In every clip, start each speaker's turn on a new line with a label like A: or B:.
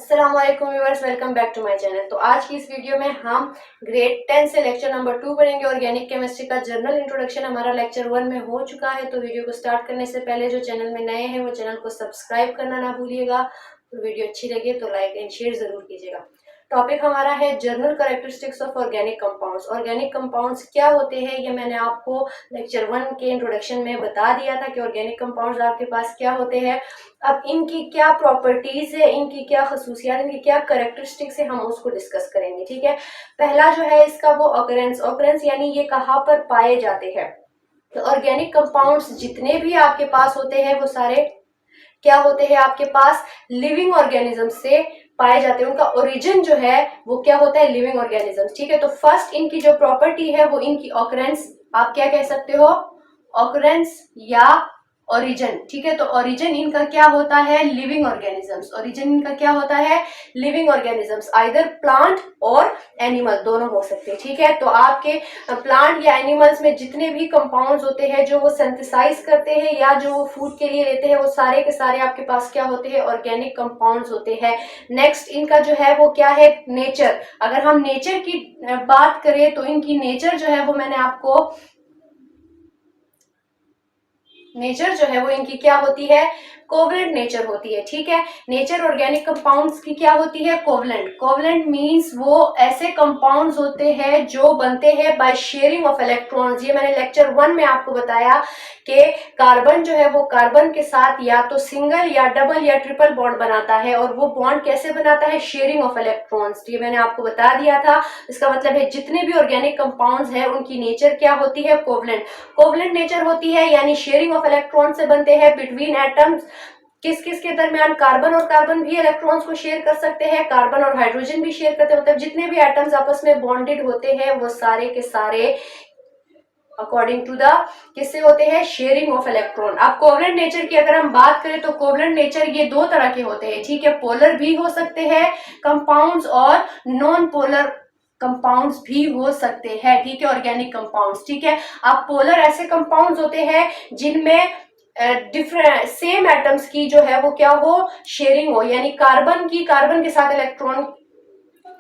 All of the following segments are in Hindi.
A: अस्सलाम वालेकुम viewers, welcome back to my channel. तो आज की इस वीडियो में हम ग्रेड 10 से लेक्चर नंबर 2 पढ़ेंगे। ऑर्गेनिक केमिस्ट्री का जनरल इंट्रोडक्शन हमारा लेक्चर 1 में हो चुका है। तो वीडियो को स्टार्ट करने से पहले जो चैनल में नए हैं वो चैनल को सब्सक्राइब करना ना भूलिएगा। तो वीडियो अच्छी लगे तो लाइक एंड शेयर जरूर कीजिएगा। टॉपिक हमारा है general characteristics of organic compounds. Organic compounds क्या होते हैं ये मैंने आपको लेक्चर 1 के इंट्रोडक्शन में बता दिया था कि ऑर्गेनिक कंपाउंड्स आपके पास क्या होते हैं। अब इनकी क्या प्रॉपर्टीज है, इनकी क्या खसूसियात, इनकी क्या कैरेक्टरिस्टिक्स है, हम उसको डिस्कस करेंगे। ठीक है, पहला जो है इसका वो ऑकरेंस। ऑकरेंस यानी ये कहाँ पर पाए जाते हैं। तो ऑर्गेनिक कंपाउंड्स जितने भी आपके पास होते हैं वो सारे क्या होते हैं, आपके पास लिविंग ऑर्गेनिज्म से पाए जाते हैं। उनका ओरिजिन जो है वो क्या होता है, लिविंग ऑर्गेनिजम्स। ठीक है, तो फर्स्ट इनकी जो प्रॉपर्टी है वो इनकी ऑकरेंस, आप क्या कह सकते हो, ऑकरेंस या ओरिजिन। ठीक है, तो ओरिजिन इनका क्या होता है, लिविंग ऑर्गेनिजम्स। ओरिजिन इनका क्या होता है, लिविंग ऑर्गेनिजम्स। आइदर प्लांट और एनिमल दोनों हो सकते हैं। ठीक है, तो आपके प्लांट या एनिमल्स में जितने भी कंपाउंड्स होते हैं जो वो सिंथेसाइज करते हैं या जो वो फूड के लिए लेते हैं, वो सारे के सारे आपके पास क्या होते हैं, ऑर्गेनिक कंपाउंड्स होते हैं। नेक्स्ट इनका जो है वो क्या है, नेचर। अगर हम नेचर की बात करें तो इनकी नेचर जो है वो मैंने आपको, नेचर जो है वो इनकी क्या होती है, कोवलेंट नेचर होती है। ठीक है, नेचर ऑर्गेनिक कंपाउंड्स की क्या होती है, कोवलेंट। कोवलेंट मींस वो ऐसे कंपाउंड्स होते हैं जो बनते हैं बाय शेयरिंग ऑफ इलेक्ट्रॉन्स। ये मैंने लेक्चर 1 में आपको बताया कि कार्बन जो है वो कार्बन के साथ या तो सिंगल या डबल या ट्रिपल बॉन्ड बनाता है, और वो बॉन्ड कैसे बनाता है, शेयरिंग ऑफ इलेक्ट्रॉन्स। ये मैंने आपको बता दिया था। इसका मतलब है जितने भी ऑर्गेनिक कंपाउंड्स हैं उनकी नेचर क्या होती है, कोवलेंट। कोवलेंट नेचर होती है, यानी शेयरिंग ऑफ इलेक्ट्रॉन से बनते हैं बिटवीन एटम्स। किस किस के दरमियान, कार्बन और कार्बन भी इलेक्ट्रॉन्स को शेयर कर सकते हैं, कार्बन और हाइड्रोजन भी शेयर करते हैं। मतलब जितने भी एटम्स आपस में बॉन्डेड होते हैं वो सारे के सारे अकॉर्डिंग टू द किससे होते हैं, शेयरिंग ऑफ इलेक्ट्रॉन। अब कोवलेंट नेचर की अगर हम बात करें तो कोवलेंट नेचर ये दो तरह के होते हैं। ठीक है, पोलर भी हो सकते हैं कंपाउंड्स और नॉन पोलर कंपाउंड्स भी हो सकते हैं। ठीक है, ऑर्गेनिक कंपाउंड्स। ठीक है, अब पोलर ऐसे कंपाउंड्स होते हैं जिनमें डिफरेंट सेम एटम्स की जो है वो क्या हो, शेयरिंग हो, यानी कार्बन की कार्बन के साथ इलेक्ट्रॉन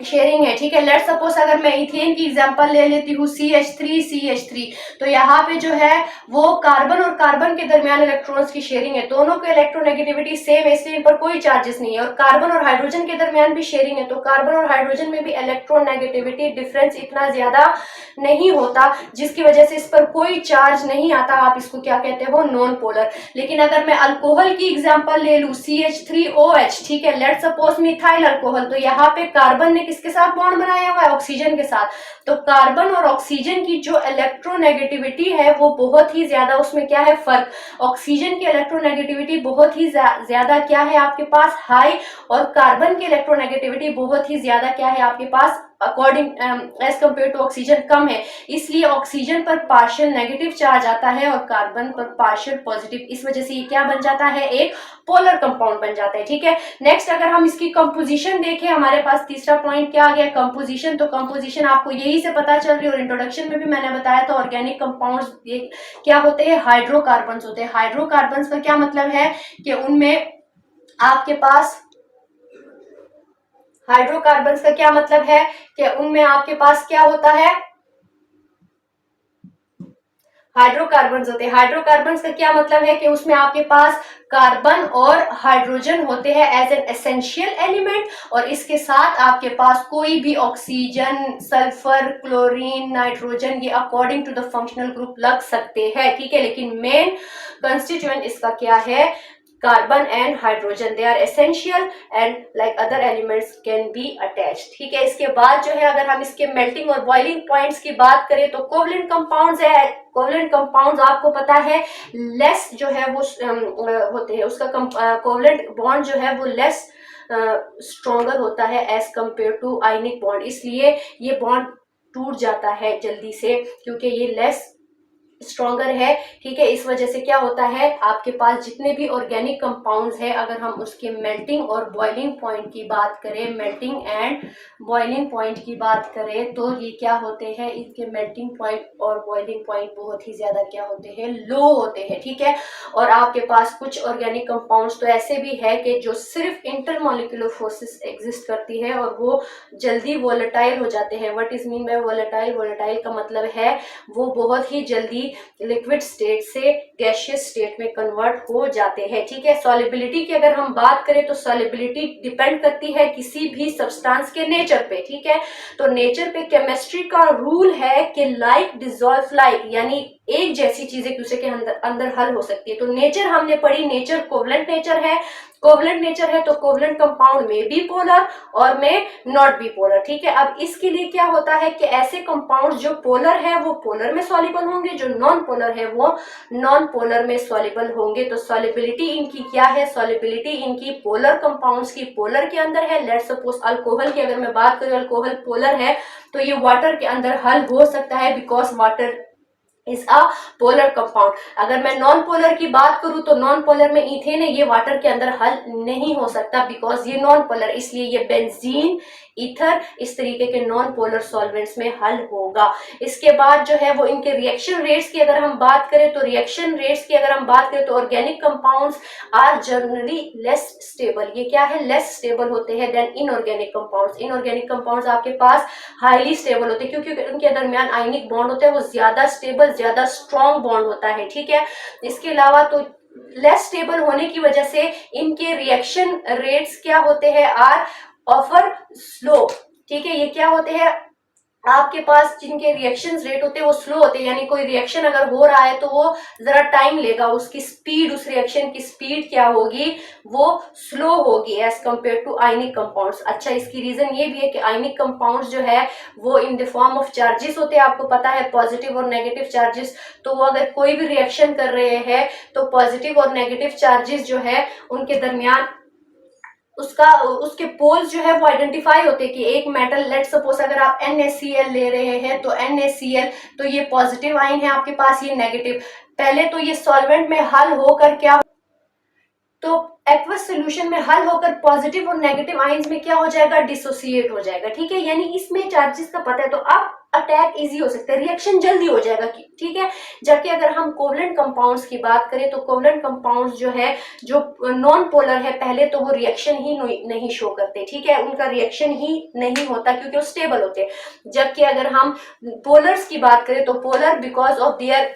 A: शेयरिंग है। ठीक है, लेट सपोज अगर मैं इथेन की एग्जांपल ले लेती हूँ, CH3 तो यहाँ पे जो है वो कार्बन और कार्बन के दरमियान इलेक्ट्रॉन्स की शेयरिंग है। दोनों के इलेक्ट्रोनेगेटिविटी सेम है, इसलिए इन पर कोई चार्जेस नहीं है। और कार्बन और हाइड्रोजन के दरमियान भी शेयरिंग है, तो कार्बन और हाइड्रोजन में भी इलेक्ट्रोनेगेटिविटी डिफरेंस इतना ज्यादा नहीं होता, जिसकी वजह से इस पर कोई चार्ज नहीं आता। आप इसको क्या कहते हो, नॉन पोलर। लेकिन अगर मैं अल्कोहल की एग्जांपल ले लूं, CH3OH, ठीक है, लेट सपोज मिथाइल अल्कोहल, तो यहाँ पे कार्बन ने किसके साथ बॉन्ड बनाया हुआ है, ऑक्सीजन के साथ। तो कार्बन और ऑक्सीजन की जो इलेक्ट्रोनेगेटिविटी है वो बहुत ही ज्यादा, उसमें क्या है फर्क, ऑक्सीजन की इलेक्ट्रोनेगेटिविटी बहुत ही ज्यादा क्या है आपके पास, हाई, और कार्बन की इलेक्ट्रोनेगेटिविटी बहुत ही ज्यादा क्या है आपके पास, according as compare to oxygen कम है। इसलिए ऑक्सीजन पर पार्शियल नेगेटिव चार्ज आता है और कार्बन पर पार्शियल पॉजिटिव। इस वजह से ये क्या बन जाता है, एक पोलर कंपाउंड बन जाता है। ठीक है, नेक्स्ट अगर हम इसकी कंपोजिशन देखें, हमारे पास तीसरा पॉइंट क्या आ गया, कंपोजिशन। तो कंपोजिशन आपको यही से पता चल रही है, और इंट्रोडक्शन में भी मैंने बताया था ऑर्गेनिक कंपाउंड्स क्या होते हैं, हाइड्रोकार्बन्स होते हैं। हाइड्रोकार्बन्स का क्या मतलब है कि उनमें आपके पास, हाइड्रोकार्बन्स का क्या मतलब है कि उनमें आपके पास क्या होता है, हाइड्रोकार्बन्स होते हैं। हाइड्रोकार्बन्स का क्या मतलब है कि उसमें आपके पास कार्बन और हाइड्रोजन होते हैं एज एन एसेंशियल एलिमेंट, और इसके साथ आपके पास कोई भी ऑक्सीजन, सल्फर, क्लोरीन, नाइट्रोजन, ये according to the functional group लग सकते हैं। ठीक है, लेकिन मेन कंस्टिट्यूएंट इसका क्या है, carbon and hydrogen, they are essential and like other elements can be attached. ठीक है, इसके बाद जो है अगर हम इसके मेल्टिंग और बॉइलिंग पॉइंट्स की बात करें तो कोवलेंट कंपाउंड्स है। कोवलेंट कंपाउंड्स आपको पता है लेस जो है वो होते हैं, उसका कोवलेंट बॉन्ड जो है वो लेस स्ट्रॉन्गर होता है as compare to ionic bond. इसलिए ये बॉन्ड टूट जाता है जल्दी से, क्योंकि ये लेस स्ट्रॉन्गर है, ठीक है। इस वजह से क्या होता है, आपके पास जितने भी ऑर्गेनिक कंपाउंड्स हैं, अगर हम उसके मेल्टिंग और बॉइलिंग पॉइंट की बात करें, मेल्टिंग एंड बॉइलिंग पॉइंट की बात करें, तो ये क्या होते हैं, इनके मेल्टिंग पॉइंट और बॉइलिंग पॉइंट बहुत ही ज्यादा क्या होते हैं, लो होते हैं, ठीक है। और आपके पास कुछ ऑर्गेनिक कंपाउंड्स तो ऐसे भी है कि जो सिर्फ इंटरमोलिकुलर फोर्सेस एग्जिस्ट करती है और वो जल्दी वोलेटाइल हो जाते हैं। What is mean by volatile? Volatile का मतलब है वो बहुत ही जल्दी लिक्विड स्टेट से गैसियस स्टेट में कन्वर्ट हो जाते हैं, ठीक है। सॉलिबिलिटी की अगर हम बात करें तो सॉलिबिलिटी डिपेंड करती है किसी भी सब्सटेंस के नेचर पे, ठीक है। तो नेचर पे केमिस्ट्री का रूल है कि लाइक डिसॉल्व लाइक, यानी एक जैसी चीजें दूसरे के अंदर हल हो सकती है। तो नेचर हमने पढ़ी, नेचर कोवलेंट नेचर है। कोवलेंट नेचर है तो कोवलेंट कंपाउंड में बी पोलर और में नॉट बी पोलर, ठीक है। अब इसके लिए क्या होता है कि ऐसे कंपाउंड जो पोलर है वो पोलर में सॉल्युबल होंगे, जो नॉन पोलर है वो नॉन पोलर में सॉल्युबल होंगे। तो सॉल्युबिलिटी इनकी क्या है, सॉल्युबिलिटी इनकी पोलर कंपाउंड्स की पोलर के अंदर है। लेट्स सपोज अल्कोहल की अगर मैं बात करूं, अल्कोहल पोलर है तो ये वाटर के अंदर हल हो सकता है, because water is a polar compound. अगर मैं नॉन पोलर की बात करूं तो नॉन पोलर में इथेन है, ये वाटर के अंदर हल नहीं हो सकता बिकॉज ये नॉन पोलर, इसलिए ये बेंजीन, ईथर, इस तरीके के नॉन पोलर सॉल्वेंट्स में हल होगा। इसके बाद जो है वो इनके रिएक्शन रेट्स की अगर हम बात करें तो रिएक्शन रेट्स की अगर हम बात करें तो organic compounds are generally less stable. ये क्या है, लेस स्टेबल होते हैं than inorganic compounds. Inorganic compounds आपके पास हाईली स्टेबल होते हैं क्योंकि उनके दरमियान आयनिक बॉन्ड होते हैं, वो ज्यादा स्टेबल, ज्यादा स्ट्रॉन्ग बॉन्ड होता है, ठीक है। इसके अलावा तो लेस स्टेबल होने की वजह से इनके रिएक्शन रेट्स क्या होते हैं, आर ऑफर स्लो, ठीक है। ये क्या होते हैं, आपके पास जिनके रिएक्शन रेट होते हैं वो स्लो होते हैं, यानी कोई रिएक्शन अगर हो रहा है तो वो जरा टाइम लेगा, उसकी स्पीड, उस रिएक्शन की स्पीड क्या होगी, वो स्लो होगी as compare to ionic compounds. अच्छा, इसकी रीजन ये भी है कि आयनिक कंपाउंड्स जो है वो in the form of charges होते हैं, आपको पता है पॉजिटिव और नेगेटिव चार्जेस। तो वो अगर कोई भी रिएक्शन कर रहे हैं तो पॉजिटिव और नेगेटिव चार्जेस जो है उनके दरमियान उसके पोल्स जो है वो आइडेंटिफाई होते हैं कि एक मेटल, लेट सपोज अगर आप NaCl ले रहे हैं तो NaCl तो ये पॉजिटिव आयन है आपके पास, ये नेगेटिव। पहले तो ये सॉल्वेंट में हल होकर क्या, तो एक्वस सोल्यूशन में हल होकर पॉजिटिव और नेगेटिव आयंस में क्या हो जाएगा, डिसोसिएट हो जाएगा, ठीक है। यानी इसमें चार्जेस का पता है तो अब अटैक इजी हो सकता है, रिएक्शन जल्दी हो जाएगा, ठीक है। जबकि अगर हम कोवलेंट कंपाउंड्स की बात करें तो कोवलेंट कंपाउंड्स जो है, जो नॉन पोलर है, पहले तो वो रिएक्शन ही नहीं शो करते, ठीक है, उनका रिएक्शन ही नहीं होता क्योंकि वो स्टेबल होते हैं। जबकि अगर हम पोलर्स की बात करें तो polar because of their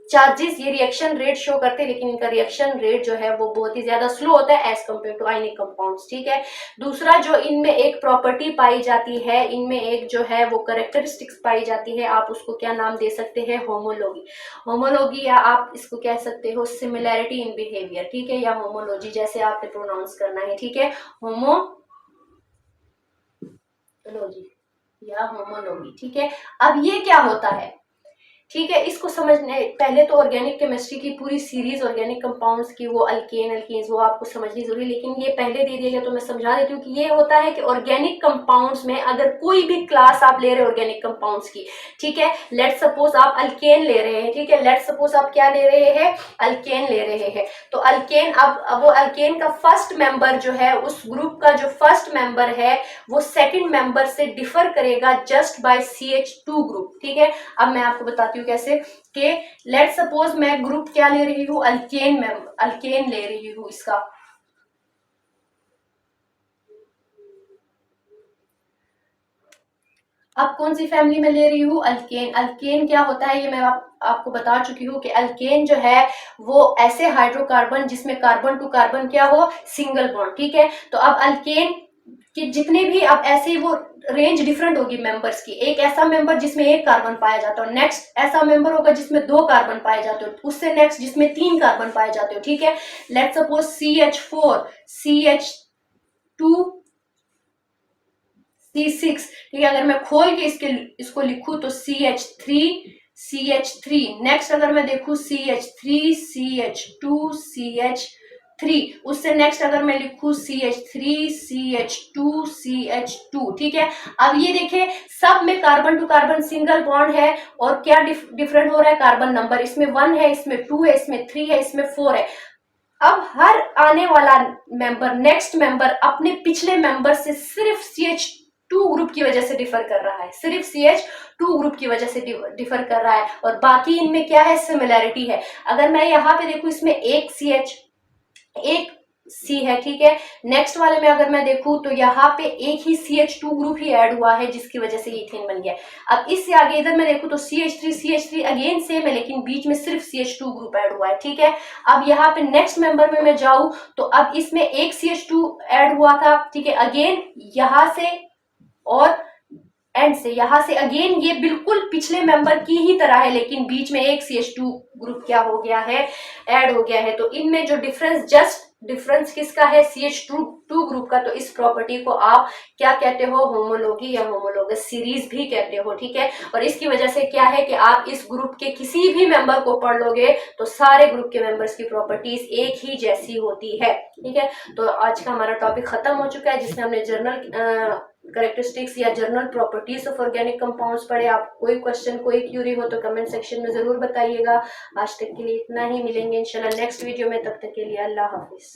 A: charges ये रिएक्शन रेट शो करते हैं, लेकिन इनका रिएक्शन रेट जो है वो बहुत ही ज्यादा स्लो होता है as compare to ionic compounds, ठीक है। दूसरा जो इनमें एक प्रॉपर्टी पाई जाती है, इनमें एक जो है वो कैरेक्टरिस्टिक्स पाई जाती है, आप उसको क्या नाम दे सकते हैं, होमोलॉगी। होमोलॉगी या आप इसको कह सकते हो सिमिलैरिटी इन बिहेवियर, ठीक है, या होमोलॉजी, जैसे आपने प्रोनाउंस करना है, ठीक है, होमोलॉजी या होमोलॉगी, ठीक है। अब ये क्या होता है, ठीक है, इसको समझने पहले तो ऑर्गेनिक केमिस्ट्री की पूरी सीरीज ऑर्गेनिक कंपाउंड्स की, वो अल्केन अल्कीन्स, वो आपको समझनी जरूरी, लेकिन ये पहले दे दिया गया तो मैं समझा देती हूँ कि ये होता है कि ऑर्गेनिक कंपाउंड्स में अगर कोई भी क्लास आप ले रहे हो ऑर्गेनिक कंपाउंड्स की, ठीक है, लेट सपोज आप अल्केन ले रहे हैं, ठीक है, लेट सपोज आप क्या ले रहे हैं, अल्केन ले रहे हैं, तो अल्केन, अब वो अल्केन का फर्स्ट मेंबर जो है, उस ग्रुप का जो फर्स्ट मेंबर है वो सेकंड मेंबर से डिफर करेगा जस्ट बाय CH2 ग्रुप, ठीक है। अब मैं आपको बताती हूँ कैसे, कि लेट सपोज मैं ग्रुप क्या ले रही हूँ, अल्केन, में अल्केन ले रही हूँ, इसका अब कौन सी फैमिली में ले रही हूँ, अल्केन। अल्केन क्या होता है ये मैं आपको बता चुकी हूँ कि अल्केन जो है वो ऐसे हाइड्रोकार्बन जिसमें कार्बन टू कार्बन क्या हो, सिंगल बॉन्ड, ठीक है। तो अब अल्केन कि जितने भी, अब ऐसे वो रेंज डिफरेंट होगी मेंबर्स की, एक ऐसा मेंबर जिसमें एक कार्बन पाया जाता है, नेक्स्ट ऐसा मेंबर होगा जिसमें 2 कार्बन पाए जाते हो, उससे नेक्स्ट जिसमें 3 कार्बन पाए जाते हो, ठीक है। Let suppose CH4 CH2 C6, ठीक है। अगर मैं खोल के इसको लिखूं तो CH3 नेक्स्ट अगर मैं देखूं CH3 CH2 CH 3, उससे नेक्स्ट अगर मैं लिखूं CH3 CH2 CH2, ठीक है। अब ये देखें सब में carbon to carbon single bond है, और क्या डिफरेंट हो रहा है, कार्बन नंबर, इसमें 1 है, इसमें 2 है, इसमें 3 है, इसमें 4 है। अब हर आने वाला मेंबर, नेक्स्ट मेंबर अपने पिछले मेंबर से सिर्फ CH2 ग्रुप की वजह से डिफर कर रहा है, सिर्फ CH2 ग्रुप की वजह से डिफर कर रहा है, और बाकी इनमें क्या है, सिमिलैरिटी है। अगर मैं यहाँ पे देखूं, इसमें एक C है, ठीक है। नेक्स्ट वाले में अगर मैं देखूं तो यहाँ पे एक ही CH2 ग्रुप ही ऐड हुआ है, जिसकी वजह से इथेन बन गया। अब इससे आगे इधर मैं देखूं तो CH3 अगेन सेम है, लेकिन बीच में सिर्फ CH2 ग्रुप ऐड हुआ है, ठीक है। अब यहाँ पे नेक्स्ट मेंबर में मैं जाऊं तो अब इसमें एक CH2 ऐड हुआ था, ठीक है, अगेन यहां से और एंड से, यहां से अगेन ये बिल्कुल पिछले मेंबर की ही तरह है, लेकिन बीच में एक CH2 ग्रुप क्या हो गया है, ऐड हो गया है। तो इनमें जो डिफरेंस किसका है, CH2 ग्रुप का। तो इस प्रॉपर्टी को आप क्या कहते हो, होमोलॉगी या होमोलॉगस सीरीज भी कहते हो, ठीक है। और इसकी वजह से क्या है कि आप इस ग्रुप के किसी भी मेंबर को पढ़ लोगे तो सारे ग्रुप के मेंबर्स की प्रॉपर्टीज एक ही जैसी होती है, ठीक है। तो आज का हमारा टॉपिक खत्म हो चुका है, जिसमें हमने जनरल करेक्टरिस्टिक्स या general properties of organic compounds पढ़े। आप कोई क्वेश्चन, कोई क्यूरी हो तो कमेंट सेक्शन में जरूर बताइएगा। आज तक के लिए इतना ही, मिलेंगे इंशाल्लाह नेक्स्ट वीडियो में, तब तक के लिए अल्लाह हाफिज।